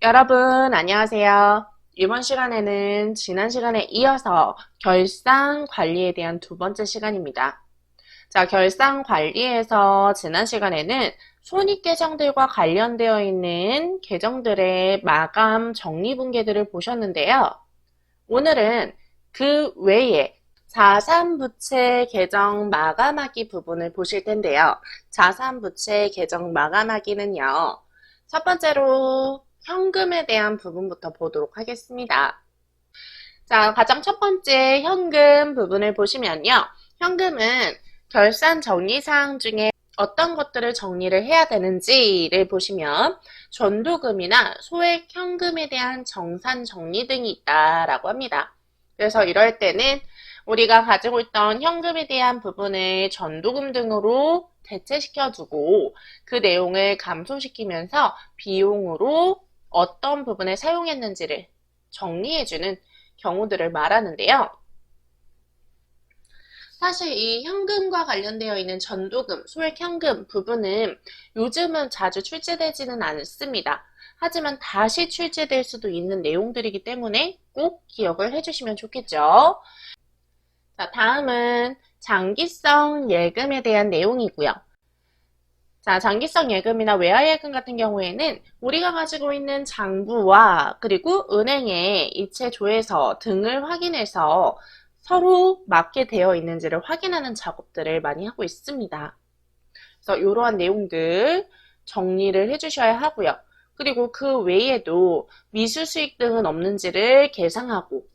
여러분, 안녕하세요. 이번 시간에는 지난 시간에 이어서 결산 관리에 대한 두 번째 시간입니다. 자, 결산 관리에서 지난 시간에는 손익계정들과 관련되어 있는 계정들의 마감 정리분계들을 보셨는데요. 오늘은 그 외에 자산부채 계정 마감하기 부분을 보실 텐데요. 자산부채 계정 마감하기는요. 첫 번째로 현금에 대한 부분부터 보도록 하겠습니다. 자, 가장 첫 번째 현금 부분을 보시면요. 현금은 결산 정리사항 중에 어떤 것들을 정리를 해야 되는지를 보시면 전도금이나 소액 현금에 대한 정산 정리 등이 있다라고 합니다. 그래서 이럴 때는 우리가 가지고 있던 현금에 대한 부분을 전도금 등으로 대체시켜주고 그 내용을 감소시키면서 비용으로 어떤 부분에 사용했는지를 정리해주는 경우들을 말하는데요. 사실 이 현금과 관련되어 있는 전도금, 소액 현금 부분은 요즘은 자주 출제되지는 않습니다. 하지만 다시 출제될 수도 있는 내용들이기 때문에 꼭 기억을 해주시면 좋겠죠. 자, 다음은 장기성 예금에 대한 내용이고요. 자, 장기성 예금이나 외화예금 같은 경우에는 우리가 가지고 있는 장부와 그리고 은행의 이체 조회서 등을 확인해서 서로 맞게 되어 있는지를 확인하는 작업들을 많이 하고 있습니다. 그래서 이러한 내용들 정리를 해주셔야 하고요. 그리고 그 외에도 미수수익 등은 없는지를 계상하고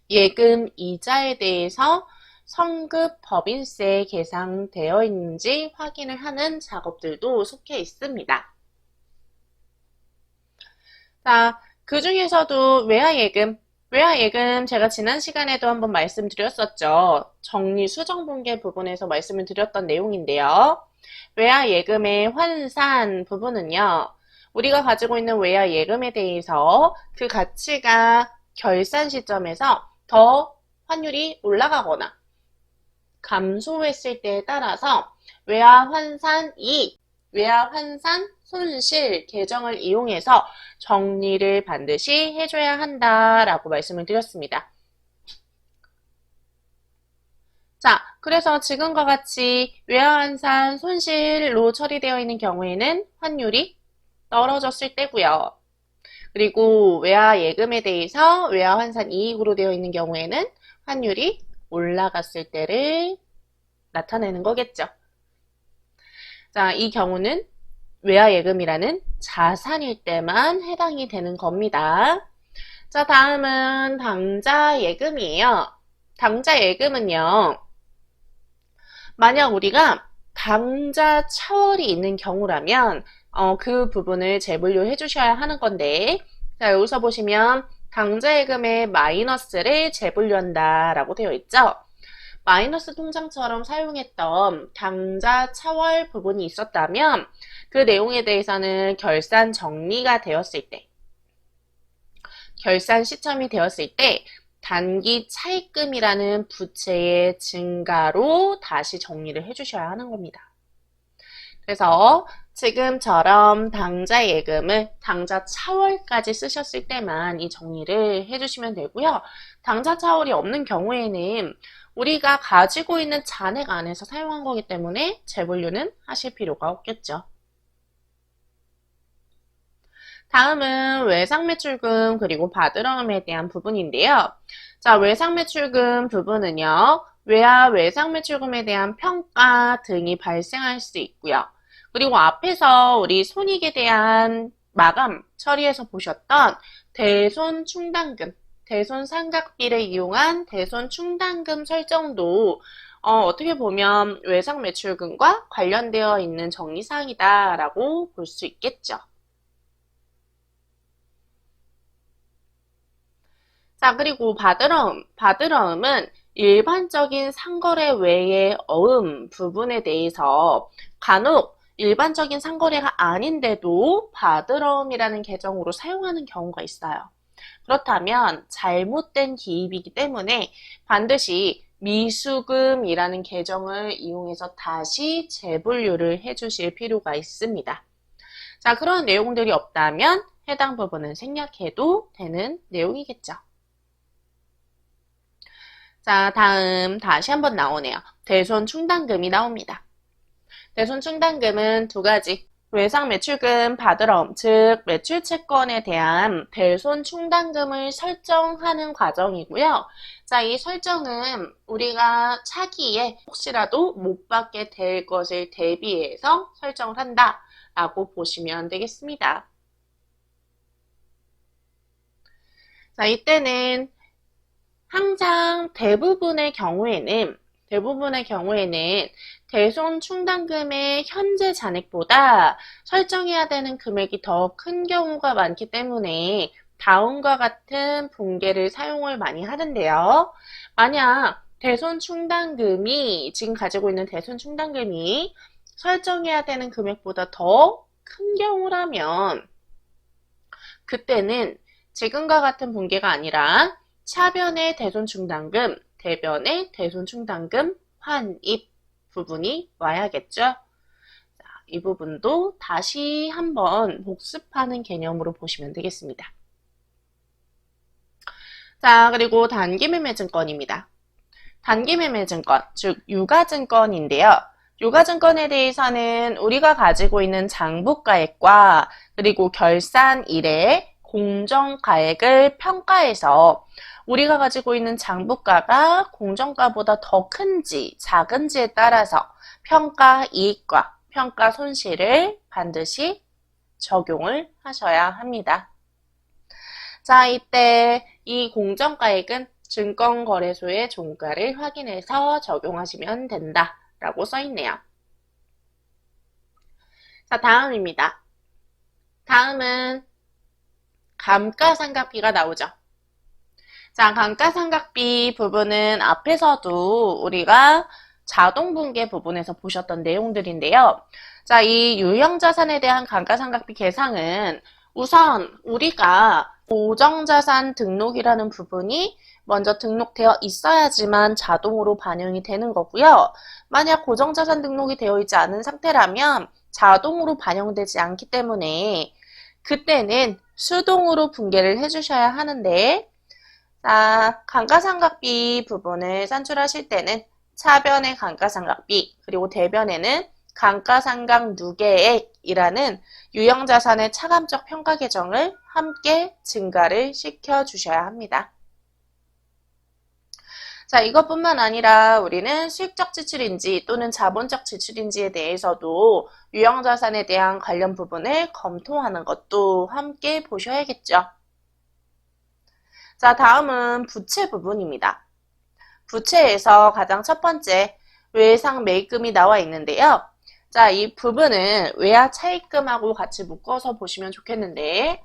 예금 이자에 대해서 성급 법인세 계상되어 있는지 확인을 하는 작업들도 속해 있습니다. 자, 그 중에서도 외화예금 제가 지난 시간에도 한번 말씀드렸었죠. 정리 수정분계 부분에서 말씀을 드렸던 내용인데요. 외화예금의 환산 부분은요. 우리가 가지고 있는 외화예금에 대해서 그 가치가 결산 시점에서 더 환율이 올라가거나 감소했을 때에 따라서 외화환산 이익, 외화환산 손실 계정을 이용해서 정리를 반드시 해줘야 한다라고 말씀을 드렸습니다. 자, 그래서 지금과 같이 외화환산 손실로 처리되어 있는 경우에는 환율이 떨어졌을 때고요. 그리고 외화예금에 대해서 외화환산 이익으로 되어 있는 경우에는 환율이 올라갔을 때를 나타내는 거겠죠. 자, 이 경우는 외화예금이라는 자산일 때만 해당이 되는 겁니다. 자, 다음은 당자예금이에요. 당자예금은요, 만약 우리가 당자 차월이 있는 경우라면 그 부분을 재분류 해주셔야 하는 건데, 자, 여기서 보시면 당자예금의 마이너스를 재분류한다라고 되어 있죠. 마이너스 통장처럼 사용했던 당자 차월 부분이 있었다면 그 내용에 대해서는 결산 정리가 되었을 때, 결산 시점이 되었을 때 단기 차입금이라는 부채의 증가로 다시 정리를 해주셔야 하는 겁니다. 그래서 지금처럼 당자 예금을 당자 차월까지 쓰셨을 때만 이 정리를 해주시면 되고요. 당자 차월이 없는 경우에는 우리가 가지고 있는 잔액 안에서 사용한 거기 때문에 재분류는 하실 필요가 없겠죠. 다음은 외상매출금 그리고 바드러움에 대한 부분인데요. 자, 외상매출금 부분은요. 외상매출금에 대한 평가 등이 발생할 수 있고요. 그리고 앞에서 우리 손익에 대한 마감 처리에서 보셨던 대손충당금, 대손상각비를 이용한 대손충당금 설정도 어떻게 보면 외상매출금과 관련되어 있는 정리사항이다라고 볼 수 있겠죠. 자, 그리고 바드러움은 일반적인 상거래 외의 어음 부분에 대해서 간혹 일반적인 상거래가 아닌데도 바드러움이라는 계정으로 사용하는 경우가 있어요. 그렇다면 잘못된 기입이기 때문에 반드시 미수금이라는 계정을 이용해서 다시 재분류를 해주실 필요가 있습니다. 자, 그런 내용들이 없다면 해당 부분은 생략해도 되는 내용이겠죠. 자, 다음 다시 한번 나오네요. 대손 충당금이 나옵니다. 대손 충당금은 두 가지. 외상 매출금 받으럼, 즉 매출 채권에 대한 대손 충당금을 설정하는 과정이고요. 자, 이 설정은 우리가 차기에 혹시라도 못 받게 될 것을 대비해서 설정을 한다라고 보시면 되겠습니다. 자, 이때는 항상 대부분의 경우에는 대손 충당금의 현재 잔액보다 설정해야 되는 금액이 더 큰 경우가 많기 때문에 다음과 같은 분계를 사용을 많이 하는데요. 만약 대손 충당금이 지금 가지고 있는 대손 충당금이 설정해야 되는 금액보다 더 큰 경우라면 그때는 지금과 같은 분계가 아니라 차변의 대손 충당금, 대변의 대손 충당금 환입 부분이 와야겠죠. 자, 이 부분도 다시 한번 복습하는 개념으로 보시면 되겠습니다. 자, 그리고 단기매매증권입니다. 단기매매증권, 즉 유가증권인데요. 유가증권에 대해서는 우리가 가지고 있는 장부가액과 그리고 결산일에 공정가액을 평가해서 우리가 가지고 있는 장부가가 공정가보다 더 큰지 작은지에 따라서 평가 이익과 평가 손실을 반드시 적용을 하셔야 합니다. 자, 이때 이 공정가액은 증권거래소의 종가를 확인해서 적용하시면 된다라고 써있네요. 자, 다음입니다. 다음은 감가상각비가 나오죠. 자, 감가상각비 부분은 앞에서도 우리가 자동분계 부분에서 보셨던 내용들인데요. 자, 이 유형자산에 대한 감가상각비 계상은 우선 우리가 고정자산 등록이라는 부분이 먼저 등록되어 있어야지만 자동으로 반영이 되는 거고요. 만약 고정자산 등록이 되어 있지 않은 상태라면 자동으로 반영되지 않기 때문에 그때는 수동으로 분계를 해주셔야 하는데, 자, 감가상각비 부분을 산출하실 때는 차변의 감가상각비, 그리고 대변에는 감가상각 누계액이라는 유형자산의 차감적 평가 계정을 함께 증가를 시켜주셔야 합니다. 자, 이것뿐만 아니라 우리는 수익적 지출인지 또는 자본적 지출인지에 대해서도 유형자산에 대한 관련 부분을 검토하는 것도 함께 보셔야겠죠. 자, 다음은 부채 부분입니다. 부채에서 가장 첫 번째 외상 매입금이 나와 있는데요. 자, 이 부분은 외화 차입금하고 같이 묶어서 보시면 좋겠는데,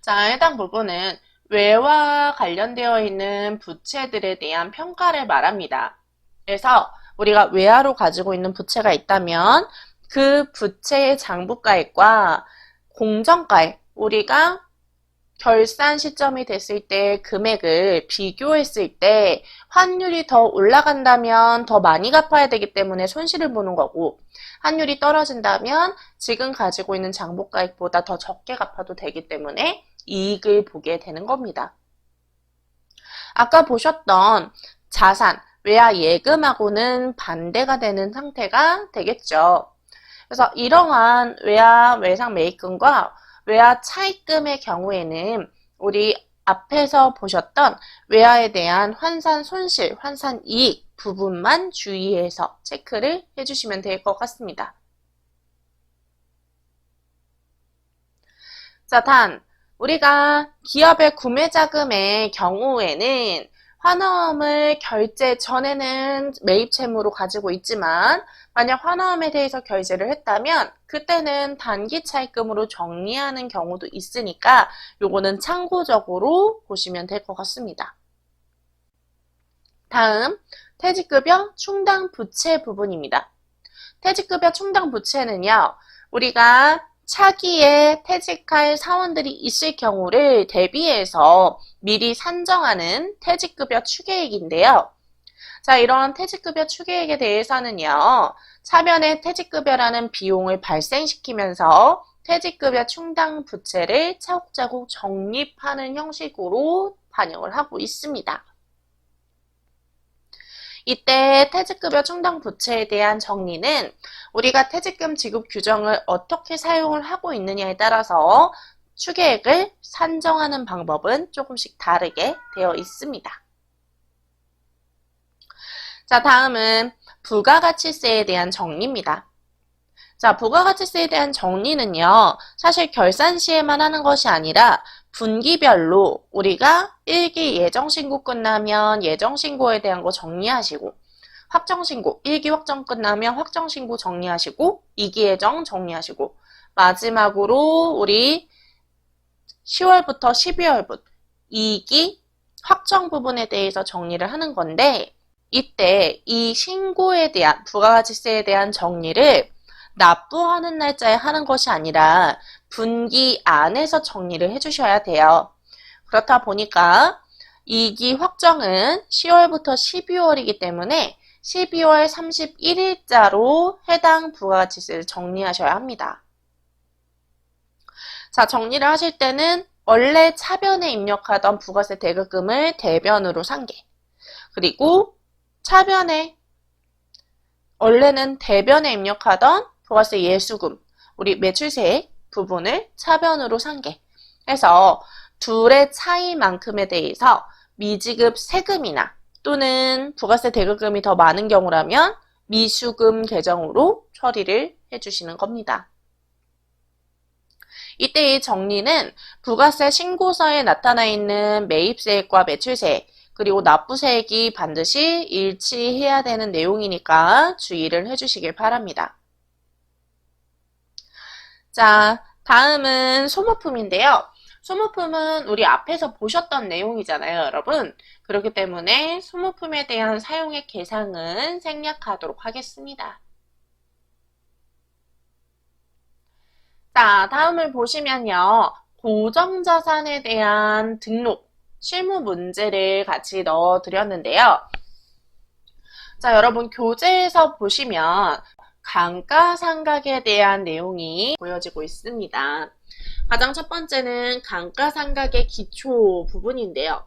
자, 해당 부분은 외화 관련되어 있는 부채들에 대한 평가를 말합니다. 그래서 우리가 외화로 가지고 있는 부채가 있다면 그 부채의 장부가액과 공정가액, 우리가 결산 시점이 됐을 때 금액을 비교했을 때 환율이 더 올라간다면 더 많이 갚아야 되기 때문에 손실을 보는 거고, 환율이 떨어진다면 지금 가지고 있는 장부가액보다 더 적게 갚아도 되기 때문에 이익을 보게 되는 겁니다. 아까 보셨던 자산, 외화 예금하고는 반대가 되는 상태가 되겠죠. 그래서 이러한 외상 매입금과 외화 차입금의 경우에는 우리 앞에서 보셨던 외화에 대한 환산 손실, 환산 이익 부분만 주의해서 체크를 해주시면 될 것 같습니다. 자, 단 우리가 기업의 구매자금의 경우에는 환원을 결제 전에는 매입 채무로 가지고 있지만 만약 환원에 대해서 결제를 했다면 그때는 단기 차입금으로 정리하는 경우도 있으니까 요거는 참고적으로 보시면 될 것 같습니다. 다음 퇴직급여 충당 부채 부분입니다. 퇴직급여 충당 부채는요, 우리가 차기에 퇴직할 사원들이 있을 경우를 대비해서 미리 산정하는 퇴직급여 추계액인데요. 자, 이런 퇴직급여 추계액에 대해서는요, 차변의 퇴직급여라는 비용을 발생시키면서 퇴직급여 충당 부채를 차곡차곡 적립하는 형식으로 반영을 하고 있습니다. 이때 퇴직급여 충당 부채에 대한 정리는 우리가 퇴직금 지급 규정을 어떻게 사용을 하고 있느냐에 따라서 추계액을 산정하는 방법은 조금씩 다르게 되어 있습니다. 자, 다음은 부가가치세에 대한 정리입니다. 자, 부가가치세에 대한 정리는요, 사실 결산 시에만 하는 것이 아니라 분기별로 우리가 1기 예정신고 끝나면 예정신고에 대한 거 정리하시고, 확정신고, 1기 확정 끝나면 확정신고 정리하시고, 2기 예정 정리하시고, 마지막으로 우리 10월부터 12월부터 2기 확정 부분에 대해서 정리를 하는 건데, 이때 이 신고에 대한, 부가가치세에 대한 정리를 납부하는 날짜에 하는 것이 아니라 분기 안에서 정리를 해주셔야 돼요. 그렇다 보니까 2기 확정은 10월부터 12월이기 때문에 12월 31일자로 해당 부가가치세를 정리하셔야 합니다. 자, 정리를 하실 때는 원래 차변에 입력하던 부가세 대급금을 대변으로 산개, 그리고 차변에 원래는 대변에 입력하던 부가세 예수금, 우리 매출세액 부분을 차변으로 산개 해서 둘의 차이만큼에 대해서 미지급 세금이나 또는 부가세 대급금이 더 많은 경우라면 미수금 계정으로 처리를 해주시는 겁니다. 이때의 정리는 부가세 신고서에 나타나 있는 매입세액과 매출세액, 그리고 납부세액이 반드시 일치해야 되는 내용이니까 주의를 해주시길 바랍니다. 자, 다음은 소모품인데요. 소모품은 우리 앞에서 보셨던 내용이잖아요, 여러분. 그렇기 때문에 소모품에 대한 사용액 계상은 생략하도록 하겠습니다. 자, 다음을 보시면요. 고정자산에 대한 등록, 실무 문제를 같이 넣어드렸는데요. 자, 여러분 교재에서 보시면 감가상각에 대한 내용이 보여지고 있습니다. 가장 첫 번째는 감가상각의 기초 부분인데요.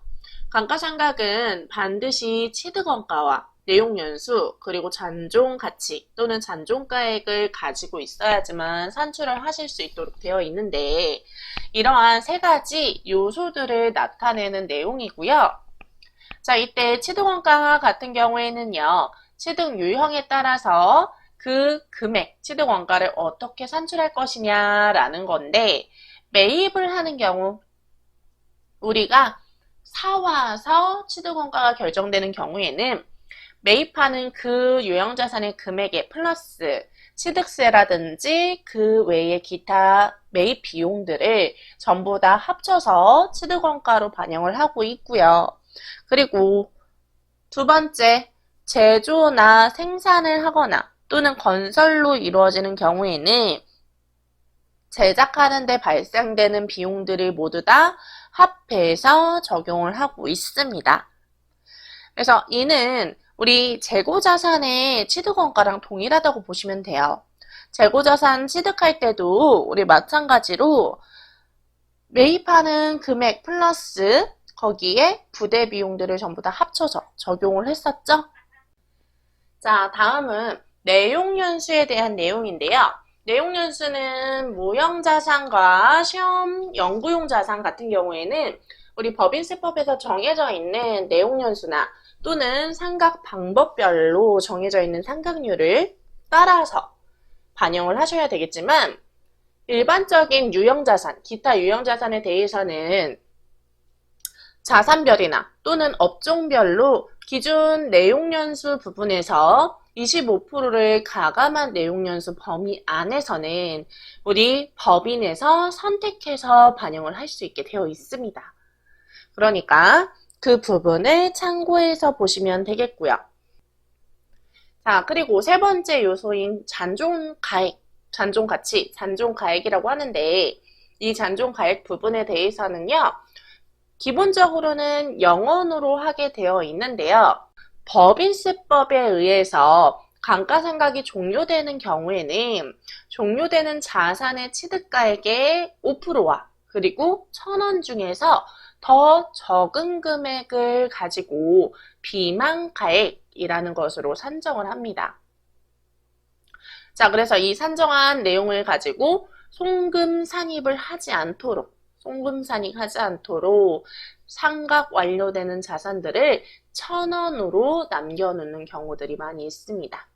감가상각은 반드시 취득원가와 내용연수, 그리고 잔존가치 또는 잔존가액을 가지고 있어야지만 산출을 하실 수 있도록 되어 있는데, 이러한 세 가지 요소들을 나타내는 내용이고요. 자, 이때 취득원가 같은 경우에는요, 취득 유형에 따라서 그 금액, 취득원가를 어떻게 산출할 것이냐라는 건데, 매입을 하는 경우, 우리가 사와서 취득원가가 결정되는 경우에는 매입하는 그 유형자산의 금액에 플러스 취득세라든지 그 외의 기타 매입 비용들을 전부 다 합쳐서 취득원가로 반영을 하고 있고요. 그리고 두 번째, 제조나 생산을 하거나 또는 건설로 이루어지는 경우에는 제작하는 데 발생되는 비용들을 모두 다 합해서 적용을 하고 있습니다. 그래서 이는 우리 재고자산의 취득원가랑 동일하다고 보시면 돼요. 재고자산 취득할 때도 우리 마찬가지로 매입하는 금액 플러스 거기에 부대 비용들을 전부 다 합쳐서 적용을 했었죠. 자, 다음은 내용연수에 대한 내용인데요. 내용연수는 모형자산과 시험 연구용 자산 같은 경우에는 우리 법인세법에서 정해져 있는 내용연수나 또는 상각 방법별로 정해져 있는 상각률을 따라서 반영을 하셔야 되겠지만, 일반적인 유형자산, 기타 유형자산에 대해서는 자산별이나 또는 업종별로 기준 내용연수 부분에서 25%를 가감한 내용연수 범위 안에서는 우리 법인에서 선택해서 반영을 할 수 있게 되어 있습니다. 그러니까 그 부분을 참고해서 보시면 되겠고요. 자, 그리고 세 번째 요소인 잔존가액, 잔존가치, 잔존가액이라고 하는데, 이 잔존가액 부분에 대해서는요, 기본적으로는 영원으로 하게 되어 있는데요. 법인세법에 의해서 감가상각이 종료되는 경우에는 종료되는 자산의 취득가액의 5%와 그리고 1,000원 중에서 더 적은 금액을 가지고 비만가액이라는 것으로 산정을 합니다. 자, 그래서 이 산정한 내용을 가지고 송금산입을 하지 않도록 상각 완료되는 자산들을 1,000원으로 남겨놓는 경우들이 많이 있습니다.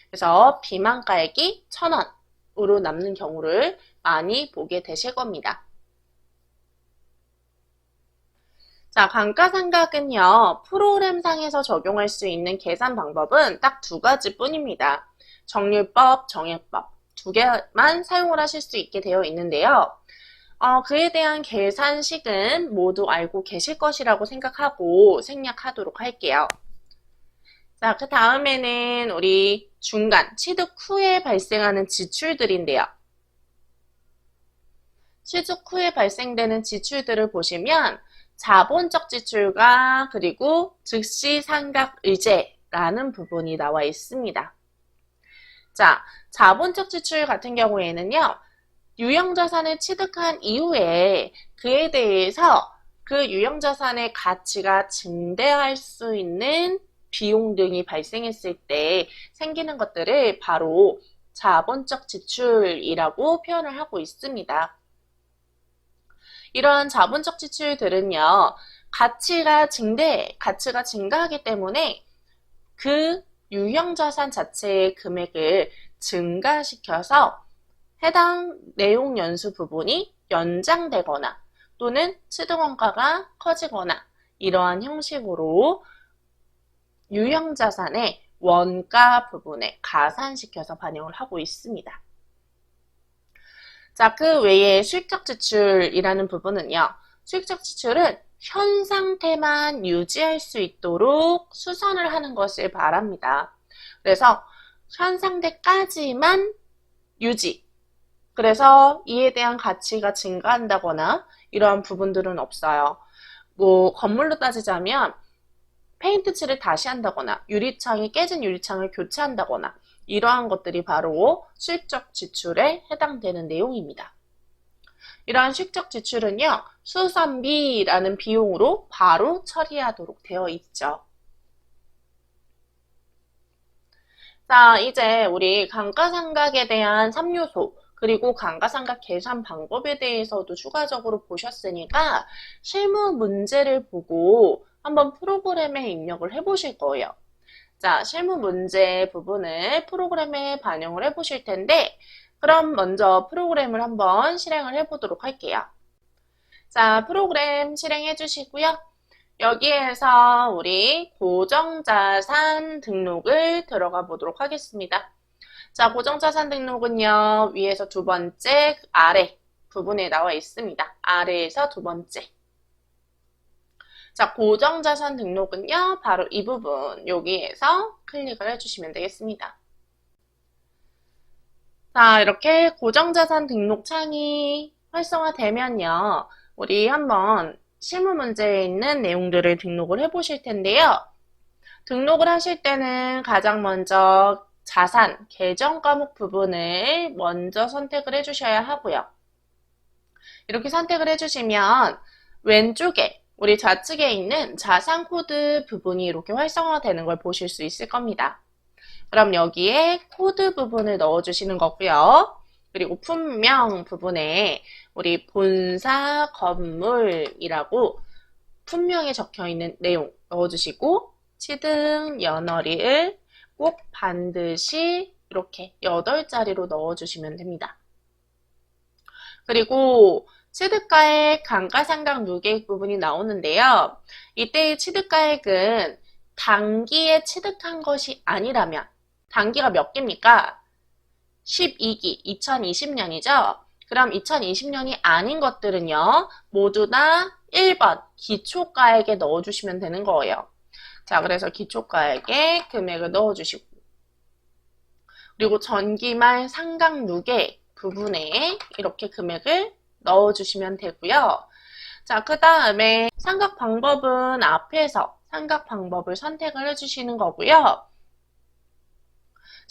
그래서 비만가액이 1,000원으로 남는 경우를 많이 보게 되실 겁니다. 자, 감가상각은요, 프로그램상에서 적용할 수 있는 계산 방법은 딱 두 가지 뿐입니다. 정률법, 정액법 두 개만 사용을 하실 수 있게 되어 있는데요. 그에 대한 계산식은 모두 알고 계실 것이라고 생각하고 생략하도록 할게요. 자, 그 다음에는 우리 중간, 취득 후에 발생하는 지출들인데요. 취득 후에 발생되는 지출들을 보시면 자본적 지출과 그리고 즉시 상각 의제라는 부분이 나와 있습니다. 자, 자본적 지출 같은 경우에는요, 유형자산을 취득한 이후에 그에 대해서 그 유형자산의 가치가 증대할 수 있는 비용 등이 발생했을 때 생기는 것들을 바로 자본적 지출이라고 표현을 하고 있습니다. 이러한 자본적 지출들은요, 가치가 증가하기 때문에 그 유형자산 자체의 금액을 증가시켜서 해당 내용 연수 부분이 연장되거나 또는 취득원가가 커지거나 이러한 형식으로 유형자산의 원가 부분에 가산시켜서 반영을 하고 있습니다. 자, 그 외에 수익적 지출이라는 부분은요. 수익적 지출은 현 상태만 유지할 수 있도록 수선을 하는 것을 바랍니다. 그래서 현 상태까지만 유지. 그래서 이에 대한 가치가 증가한다거나 이러한 부분들은 없어요. 뭐 건물로 따지자면 페인트 칠을 다시 한다거나 유리창이 깨진 유리창을 교체한다거나 이러한 것들이 바로 수익적 지출에 해당되는 내용입니다. 이러한 수익적 지출은요, 수선비라는 비용으로 바로 처리하도록 되어 있죠. 자, 이제 우리 감가상각에 대한 3요소, 그리고 감가상각 계산 방법에 대해서도 추가적으로 보셨으니까 실무 문제를 보고 한번 프로그램에 입력을 해보실 거예요. 자, 실무 문제 부분을 프로그램에 반영을 해보실 텐데, 그럼 먼저 프로그램을 한번 실행을 해보도록 할게요. 자, 프로그램 실행해 주시고요. 여기에서 우리 고정자산 등록을 들어가 보도록 하겠습니다. 자, 고정자산 등록은요, 위에서 두 번째, 아래 부분에 나와 있습니다. 아래에서 두 번째. 자, 고정자산 등록은요, 바로 이 부분, 여기에서 클릭을 해주시면 되겠습니다. 자, 이렇게 고정자산 등록 창이 활성화되면요, 우리 한번 실무 문제에 있는 내용들을 등록을 해보실 텐데요. 등록을 하실 때는 가장 먼저 자산, 계정 과목 부분을 먼저 선택을 해주셔야 하고요. 이렇게 선택을 해주시면 왼쪽에 우리 좌측에 있는 자산 코드 부분이 이렇게 활성화되는 걸 보실 수 있을 겁니다. 그럼 여기에 코드 부분을 넣어주시는 거고요. 그리고 품명 부분에 우리 본사 건물이라고 품명에 적혀 있는 내용 넣어주시고 취득 연월일 꼭 반드시 이렇게 8자리로 넣어주시면 됩니다. 그리고 취득가액, 감가상각 누계액 부분이 나오는데요. 이때의 취득가액은 단기에 취득한 것이 아니라면 단기가 몇 개입니까? 12기, 2020년이죠? 그럼 2020년이 아닌 것들은요. 모두 다 1번 기초가액에 넣어주시면 되는 거예요. 자, 그래서 기초가액에 금액을 넣어주시고 그리고 전기말 상각 누계 부분에 이렇게 금액을 넣어주시면 되고요. 자, 그 다음에 상각 방법은 앞에서 상각 방법을 선택을 해주시는 거고요.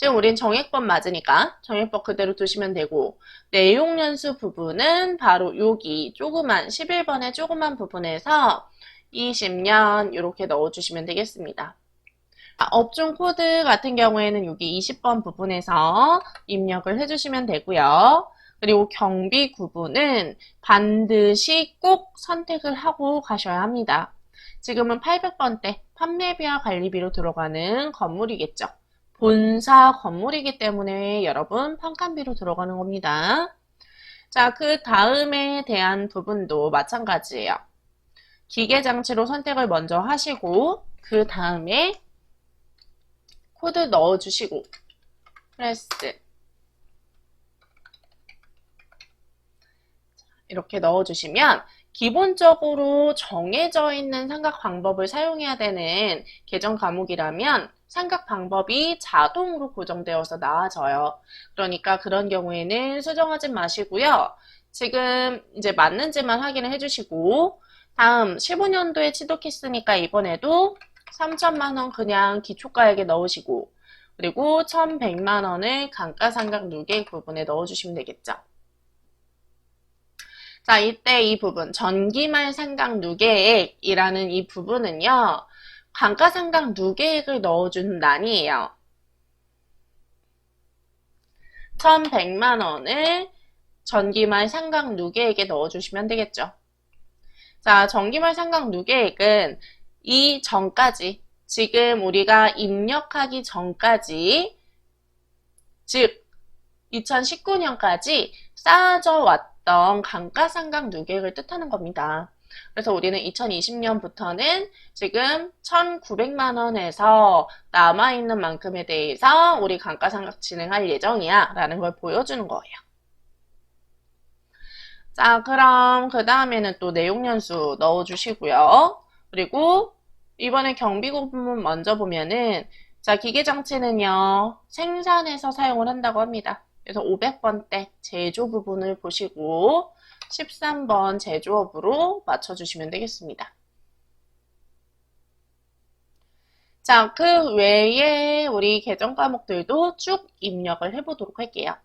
지금 우린 정액법 맞으니까 정액법 그대로 두시면 되고, 내용연수 부분은 바로 여기 조그만 11번의 조그만 부분에서 20년 이렇게 넣어주시면 되겠습니다. 업종 코드 같은 경우에는 여기 20번 부분에서 입력을 해주시면 되고요. 그리고 경비 구분은 반드시 꼭 선택을 하고 가셔야 합니다. 지금은 800번대 판매비와 관리비로 들어가는 건물이겠죠. 본사 건물이기 때문에 여러분 판관비로 들어가는 겁니다. 자, 그 다음에 대한 부분도 마찬가지예요. 기계장치로 선택을 먼저 하시고 그 다음에 코드 넣어주시고 프레스 이렇게 넣어주시면 기본적으로 정해져 있는 삼각 방법을 사용해야 되는 계정 과목이라면 삼각 방법이 자동으로 고정되어서 나와져요. 그러니까 그런 경우에는 수정하지 마시고요. 지금 이제 맞는지만 확인을 해주시고 다음 15년도에 취득했으니까 이번에도 3천만 원 그냥 기초가액에 넣으시고 그리고 1,100만 원을 감가상각 누계액 부분에 넣어주시면 되겠죠. 자, 이때 이 부분 전기말 상각 누계액이라는 이 부분은요. 감가상각 누계액을 넣어주는 란이에요. 1,100만 원을 전기말 상각 누계액에 넣어주시면 되겠죠. 자, 전기말 상각 누계액은 이 전까지 지금 우리가 입력하기 전까지 즉 2019년까지 쌓아져 왔던 감가상각 누계액을 뜻하는 겁니다. 그래서 우리는 2020년부터는 지금 1,900만 원에서 남아있는 만큼에 대해서 우리 감가상각 진행할 예정이야 라는 걸 보여주는 거예요. 자, 그럼 그 다음에는 또 내용연수 넣어주시고요. 그리고 이번에 경비고 부분 먼저 보면은 자, 기계장치는요. 생산에서 사용을 한다고 합니다. 그래서 500번대 제조 부분을 보시고 13번 제조업으로 맞춰주시면 되겠습니다. 자, 그 외에 우리 계정 과목들도 쭉 입력을 해보도록 할게요.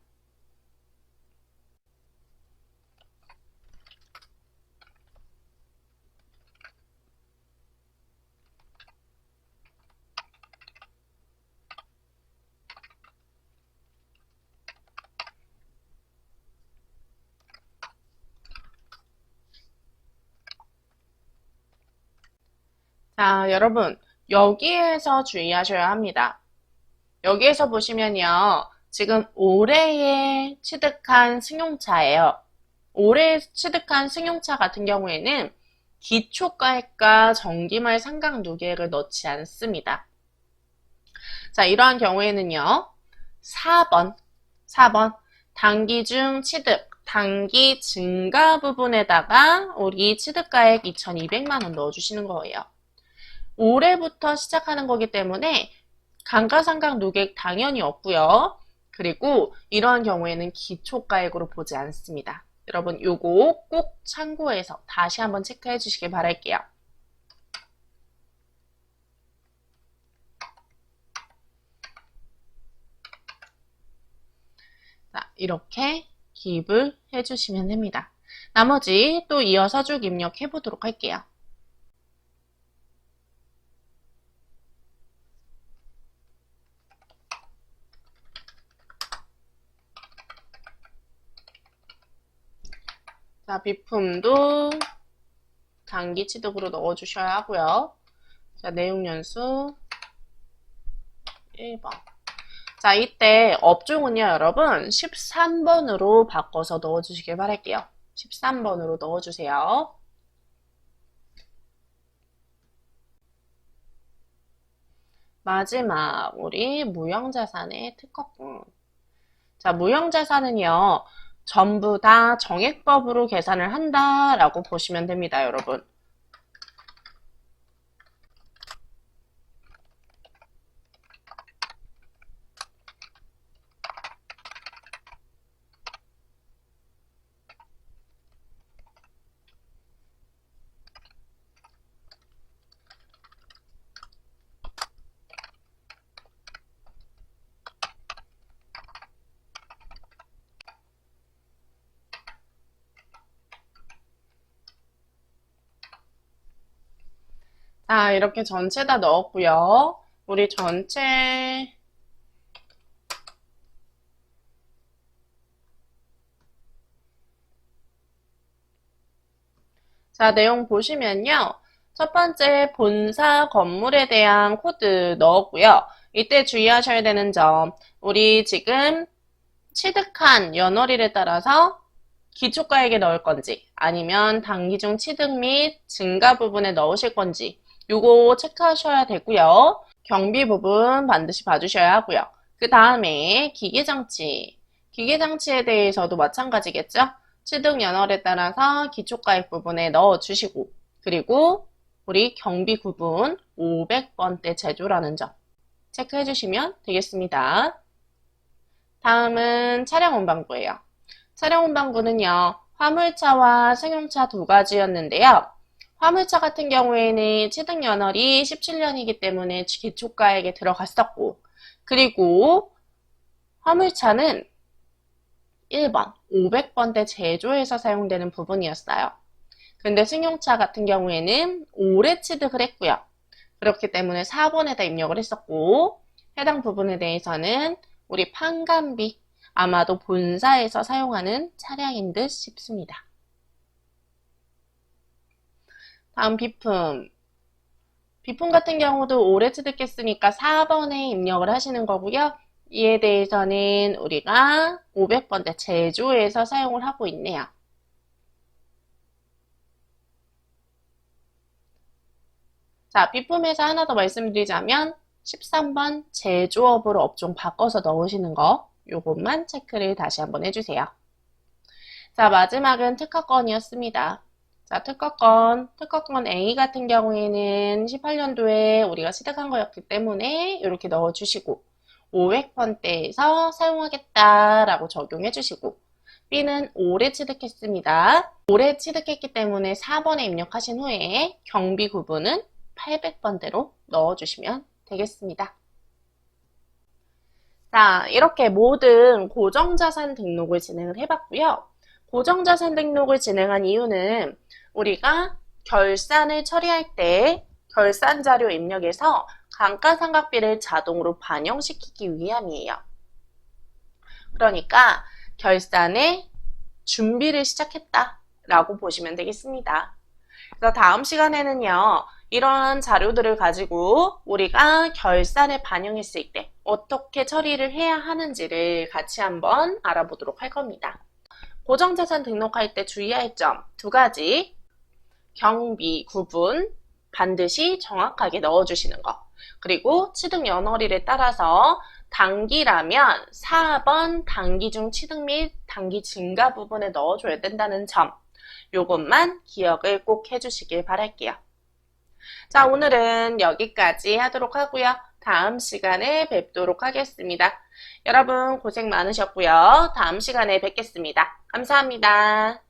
자, 여러분, 여기에서 주의하셔야 합니다. 여기에서 보시면요. 지금 올해에 취득한 승용차예요. 올해 취득한 승용차 같은 경우에는 기초가액과 정기말 상각 누계액을 넣지 않습니다. 자, 이러한 경우에는요. 4번 단기 중 취득, 단기 증가 부분에다가 우리 취득가액 2,200만 원 넣어주시는 거예요. 올해부터 시작하는 거기 때문에 감가상각 누계액 당연히 없고요. 그리고 이러한 경우에는 기초가액으로 보지 않습니다. 여러분 요거 꼭 참고해서 다시 한번 체크해 주시길 바랄게요. 자, 이렇게 기입을 해주시면 됩니다. 나머지 또 이어서 쭉 입력해 보도록 할게요. 자, 비품도 단기 취득으로 넣어주셔야 하고요. 자, 내용연수 1번. 자, 이때 업종은요, 여러분 13번으로 바꿔서 넣어주시길 바랄게요. 13번으로 넣어주세요. 마지막 우리 무형자산의 특허분. 자, 무형자산은요. 전부 다 정액법으로 계산을 한다라고 보시면 됩니다, 여러분. 자, 이렇게 전체 다 넣었고요. 우리 전체 자, 내용 보시면요. 첫 번째 본사 건물에 대한 코드 넣었고요. 이때 주의하셔야 되는 점, 우리 지금 취득한 연월일에 따라서 기초가액에 넣을 건지 아니면 단기 중 취득 및 증가 부분에 넣으실 건지 요거 체크하셔야 되고요. 경비 부분 반드시 봐주셔야 하고요. 그 다음에 기계장치. 기계장치에 대해서도 마찬가지겠죠? 취득 연월에 따라서 기초가액 부분에 넣어주시고 그리고 우리 경비 구분 500번대 제조라는 점 체크해 주시면 되겠습니다. 다음은 차량 운반부예요. 차량 운반부는요. 화물차와 승용차 두 가지였는데요. 화물차 같은 경우에는 취득 연월이 17년이기 때문에 기초가액에 들어갔었고 그리고 화물차는 1번 500번대 제조에서 사용되는 부분이었어요. 근데 승용차 같은 경우에는 오래 취득을 했고요. 그렇기 때문에 4번에다 입력을 했었고 해당 부분에 대해서는 우리 판관비 아마도 본사에서 사용하는 차량인 듯 싶습니다. 다음 비품. 비품 같은 경우도 오래 취득했으니까 4번에 입력을 하시는 거고요. 이에 대해서는 우리가 500번대 제조에서 사용을 하고 있네요. 자, 비품에서 하나 더 말씀드리자면 13번 제조업으로 업종 바꿔서 넣으시는 거 요것만 체크를 다시 한번 해주세요. 자, 마지막은 특허건이었습니다. 자, 특허건 A 같은 경우에는 18년도에 우리가 취득한 거였기 때문에 이렇게 넣어주시고 500번대에서 사용하겠다라고 적용해 주시고 B는 올해 취득했습니다. 올해 취득했기 때문에 4번에 입력하신 후에 경비 구분은 800번대로 넣어주시면 되겠습니다. 자, 이렇게 모든 고정자산 등록을 진행을 해봤고요. 고정자산 등록을 진행한 이유는 우리가 결산을 처리할 때 결산 자료 입력에서 감가상각비를 자동으로 반영시키기 위함이에요. 그러니까 결산의 준비를 시작했다라고 보시면 되겠습니다. 그래서 다음 시간에는요. 이런 자료들을 가지고 우리가 결산에 반영했을 때 어떻게 처리를 해야 하는지를 같이 한번 알아보도록 할 겁니다. 고정자산 등록할 때 주의할 점 두 가지. 경비 구분 반드시 정확하게 넣어주시는 거. 그리고 취득 연월일에 따라서 단기라면 4번 단기 중 취득 및 단기 증가 부분에 넣어줘야 된다는 점. 요것만 기억을 꼭 해주시길 바랄게요. 자, 오늘은 여기까지 하도록 하고요. 다음 시간에 뵙도록 하겠습니다. 여러분 고생 많으셨고요. 다음 시간에 뵙겠습니다. 감사합니다.